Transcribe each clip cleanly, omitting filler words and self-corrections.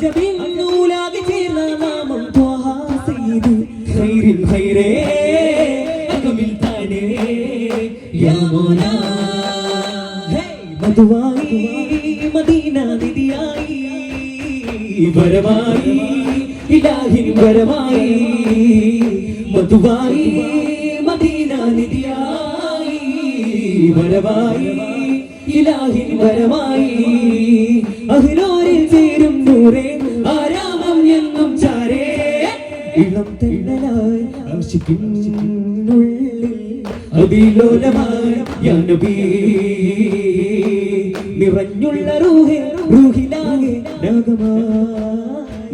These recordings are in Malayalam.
ജബിന്നൂലാകെ ചേർന്ന നാമം ത്വഹ സയ്യിദ് ഖൈറിൽ ഖൈറേ അകമിൽ താനേ യാ മൗലാ മധുവായി മദീന നിധിയായി വരമായി ഇലാഹിൻ വരമായി മധുവായി മദീന നിധിയായി വരമായി ഇലാഹിൻ വരമായി അഹ്ലോരിൽ ചേരും നൂറേ ആരാമം എന്നും ചാരേ ഇളം തെന്നലായി ആശിക്കിനുള്ളിൽ അതിലോലമായ യാ നബി നിറഞ്ഞുള്ള റൂഹിലാകെ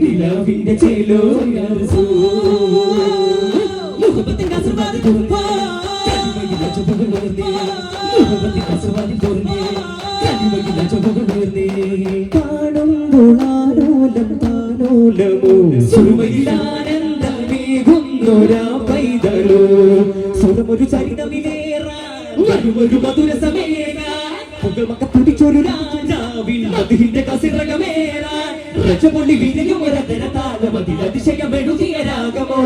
നിലാവിന്റെ ചേലോ യാ റസൂൽ മുഹബ്ബത്തിൻ കസവാദി തുറന്നേ കനിമയിലെ ചുവകൾ തുറന്നേ മുഹബ്ബത്തിൻ കസവാദി തുറന്നേ കനിമയിലെ ചുവകൾ തുറന്നേ കാണുമ്പോൾ ആലോലം താലോലമോ സുറുമയിലാനന്ദമേകുന്നൊരാ പൈതലോ സുരമൊരു ചരിതമിലേറാൻ ഒരു മധുര സമേറാൻ തുടിച്ചൊരു രാജാവിൻ മധുഹിന്റെ കസിറകമേറാൻ രജപൊള്ളി വിടരും ഒരതരതാലമതിൽ അതിശയമെഴുതിയ രാഗമോ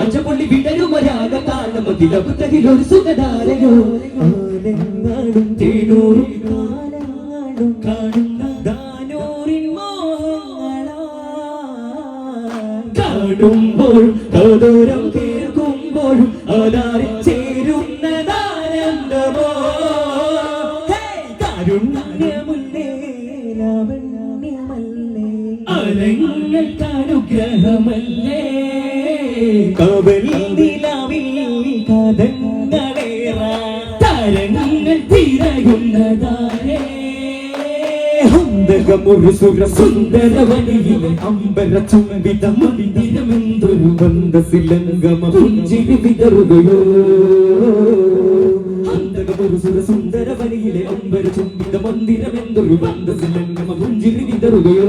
അഞ്ചപൊള്ളി വിടരും ഒരാഗതാലമതിൽ അബുദ്ധഹിലൊരു സുഖധാരയോ ആലങ്ങാടും തേനൂറും കാലങ്ങാടും കാണുന്ന ദാനൂറിൻ മോഹങ്ങളാ കാണുമ്പോൾ കൗതൂരം കേൾക്കുമ്പോഴും ആധാരം ചേരുന്നതാനന്ദമോ അനുഗ്രഹമല്ലേ കവൽ നിലാവിൽ കഥങ്ങളേറ താരങ്ങൾ തിരയുന്നതാരേ ഹന്തകമൊരു സുര സുന്ദരവനിയിലെ അമ്പര ചുംബിത മന്ദിരമെന്തൊരു മന്ദസിലംഗമ പുഞ്ചിരി വിതറുകയോ ഒരു സുരസുന്ദരവനിയിലെ അമ്പര ചുംബിത മന്ദിരമെന്തൊരു മന്ദസിലംഗമ പുഞ്ചിരി വിതറുകയോ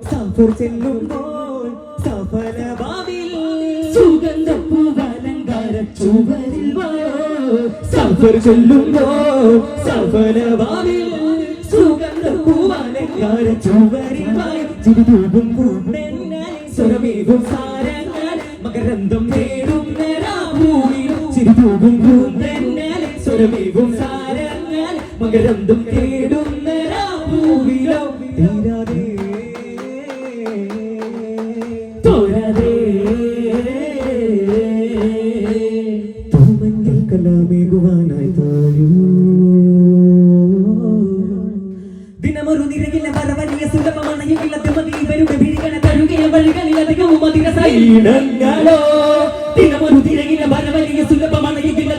സഫർ ചെല്ലുമ്പോൾ സഫലഭാവിൽ സുഗന്ധപ്പൂവലങ്കാര ചുവരിൽ വായോ സഫർ ചെല്ലുമ്പോൾ സഫലഭാവിൽ സുഗന്ധപ്പൂവലങ്കാര ചുവരിൽ വായോ ചിരിതൂകും പൂണ്ടെന്നാൽ സ്വരമേകും സാരങ്ങൾ മകരന്തം നേടുന്ന രാഭൂമിയിൽ ചിരിതൂകും പൂണ്ടെന്നാൽ സ്വരമേകും സാരങ്ങൾ മകരന്തം നേടുന്ന രാഭൂമിയിലോ തീരാതെ ദിനമൊരു നിരകില്ല വരവലിയ സുലഭമാണ് ഇവരുടെ പിടികളെ തഴുകിയ വഴികളിൽ അധികവും മതിരസൈനങ്ങളോ ദിനമൊരു തിരകില്ല വരവലിയ സുലഭമാണ് ഇവരുടെ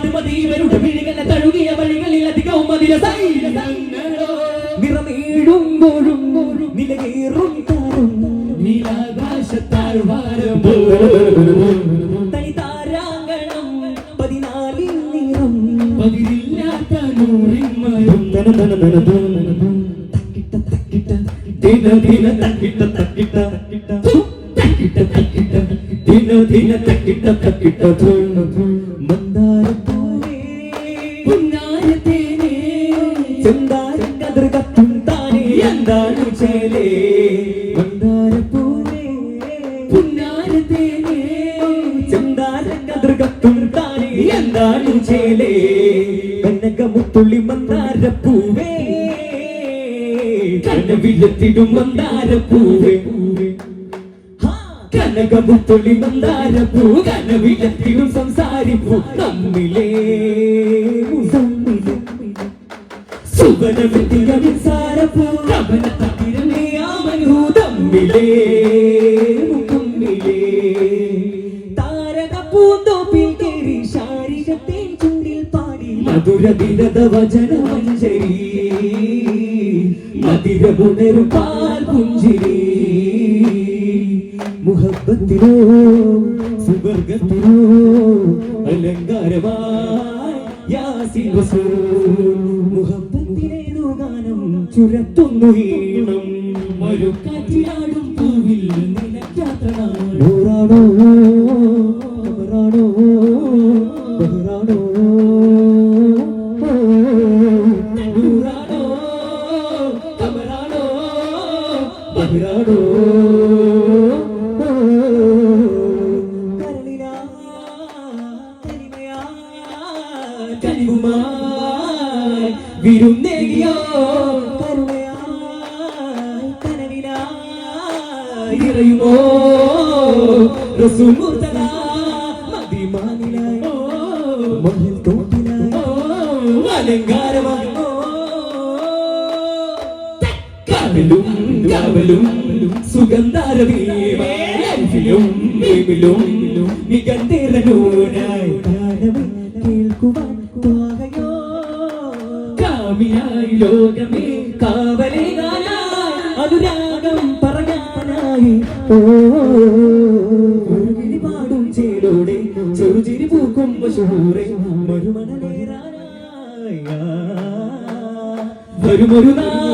പിടികളെ തഴുകിയ വഴികളിൽ അധികവും മതിരസൈനങ്ങളോ നിറമേടുമ്പോഴും നിലകേറും താരും നീലാകാശത്താഴ്വാരം തനിതാരാങ്കണം 14 നിറം പതിരില്ലാത്ത നൂറിന്മയം ദിന ദിന തക്കിട്ട തക്കിട്ട തക്കിട്ട തക്കിട്ട ദിന ദിന തക്കിട്ട തക്കിട്ട മന്ദാരപ്പൂവേ പുന്നാരത്തേനേ ചെന്താരം കതിർ കത്തും താനേ എന്താണ് ചേലേ മന്ദാരപ്പൂവേ പുന്നാരത്തേനേ ചെന്താരം കതിർ കത്തും താനേ എന്താണ് ചേലേ കനകമുത്തുള്ളി മന്ദാരപ്പൂവേ കനവിലെത്തിടും മന്ദാരപ്പൂവേ കനകമുത്തുള്ളി മന്ദാരപ്പൂ കനവിലെത്തിടും സംസാരിപ്പൂ നമ്മിലേ സുവനമെത്തിയ നിസാരപ്പൂ കവന തകിരമേ ആമനു തമ്മിലേ മുഖമ്മിലേ താരകപ്പൂന്തോപ്പിൽ കേറി ശാരികത്തേൻ ചുണ്ടിൽ പാടി മധുര വിരത വചനമഞ്ജരി മതിരമുണരും പാൽ പുഞ്ചിരി മുഹബ്ബത്തിലോ സുവർഗത്തിലോ അലങ്കാരമായി യാസീൻ റസൂൽ മുഹബ്ബത്തിലേതോ ഗാനം ചുരത്തുന്നു ഈണം മരുക്കാറ്റിലാടും പൂവിൽ നിലയ്ക്കാത്ത നൂറാണോ ബഹറാണോ ബഹറാണോ നൂറാണോ കമറാണോ ബഹറാണോ കരളിലാടോ കരളിലാ കനിവുമായി വിരുന്നേകിയോ കരുണയായി കനവിലായി ഇറയുമോ റസൂൽ മുർത്തദ മദീനായിലോ മഹിൽ തോട്ടിലായി അലങ്കാരമായി കാവലും കാവലും സുഗന്ധാരവിലും മികന്തിരനൂനായി കാലമേ കേൾക്കുവാൻ ത്വാകയോ കാമിയായി ലോകമേ കാവലേകാനായി അനുരാഗം പറയാനായി ഒരു പാടും ചേലോടെ ചെറുചിരി പൂക്കും മശൂറെ മരുമണലേറാനായി വരുമൊരു നാൾ